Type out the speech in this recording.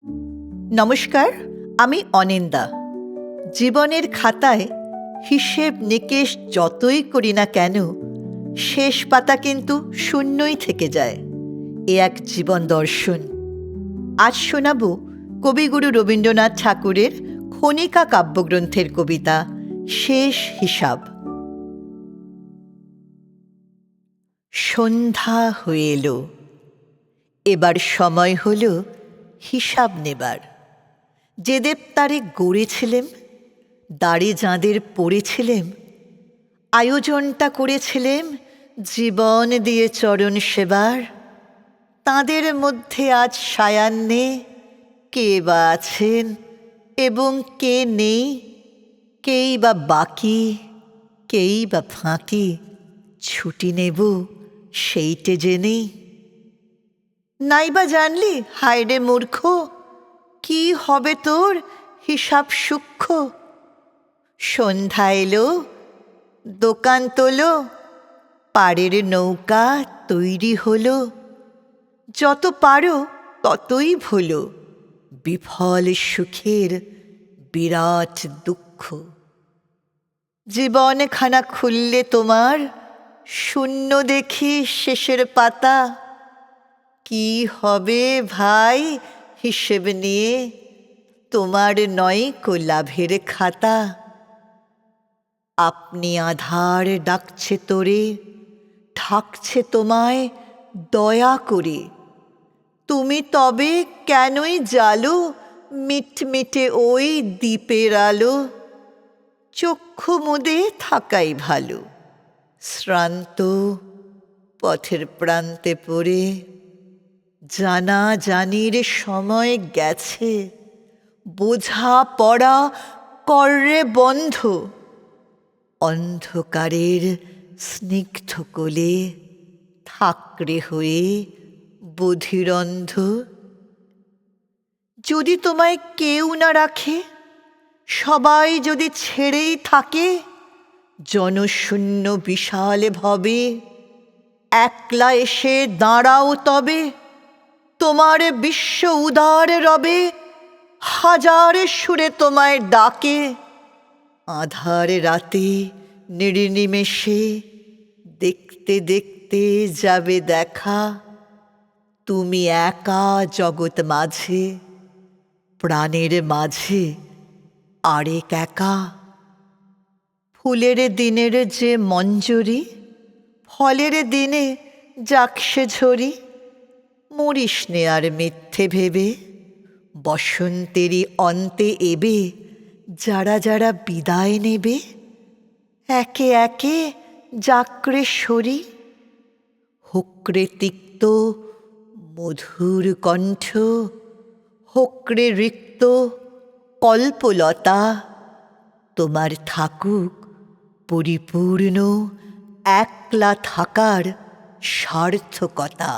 নমস্কার, আমি অনিন্দা। জীবনের খাতায় হিসেব নিকেশ যতই করি না কেন, শেষ পাতা কিন্তু শূন্যই থেকে যায়। এ এক জীবন দর্শন। আজ শোনাব কবিগুরু রবীন্দ্রনাথ ঠাকুরের খনিকা কাব্যগ্রন্থের কবিতা শেষ হিসাব। সন্ধ্যা হয়ে এলো, এবার সময় হল হিসাব নেবার। যে দেবতারে গড়েছিলেম, দাড়ি যাঁদের পড়েছিলেম, আয়োজনটা করেছিলেম জীবন দিয়ে চরণ সেবার, তাঁদের মধ্যে আজ সায়াহ্নে কে বা আছেন এবং কে নেই, কেই বা বাকি, কেই বা ফাঁকি, ছুটি নেব সেইটে জেনেই। নাইবা জানলি হায়রে মূর্খ, কি হবে তোর হিসাব সূক্ষ্ম? সন্ধ্যা এলো, দোকান তোলো, পাড়ের নৌকা তৈরি হলো, যত পারো ততই ভোলো, বিফল সুখের বিরাট দুঃখ। জীবনখানা খুললে তোমার, শূন্য দেখি শেষের পাতা, কি হবে ভাই হিসেব নিয়ে, তোমার নয়কো লাভের খাতা। আপনি আধার ডাকছে তোরে, ঢাকছে তোমায় দয়া করে, তুমি তবে কেনই জ্বালো মিটমিটে ওই দ্বীপের আলো? চক্ষু মুদে থাকাই ভালো। শ্রান্ত পথের প্রান্তে পড়ে জানা জানির সময় গেছে, বোঝা পড়া কররে বন্ধ, অন্ধকারের স্নিগ্ধ কোলে থাকরে হয়ে বধিরন্ধ। যদি তোমায় কেউ না রাখে, সবাই যদি ছেড়েই থাকে, জনশূন্য বিশাল ভবে একলা এসে দাঁড়াও তবে, তোমার বিশ্ব উদার রবে হাজার সুরে তোমায় ডাকে। আধার রাতে নির্নিমেষে দেখতে দেখতে যাবে দেখা, তুমি একা জগৎ মাঝে, প্রাণের মাঝে আরেক একা। ফুলের দিনের যে মঞ্জরি, ফলের দিনে যাক সে ঝরি, মরিস নে আর মিথ্যে ভেবে, বসন্তেরই অন্তে এবে যারা যারা বিদায় নেবে, একে একে যাকরে সরি। হোকরে তিক্ত মধুর কণ্ঠ, হোকরে রিক্ত কল্পলতা, তোমার থাকুক পরিপূর্ণ একলা থাকার সার্থকতা।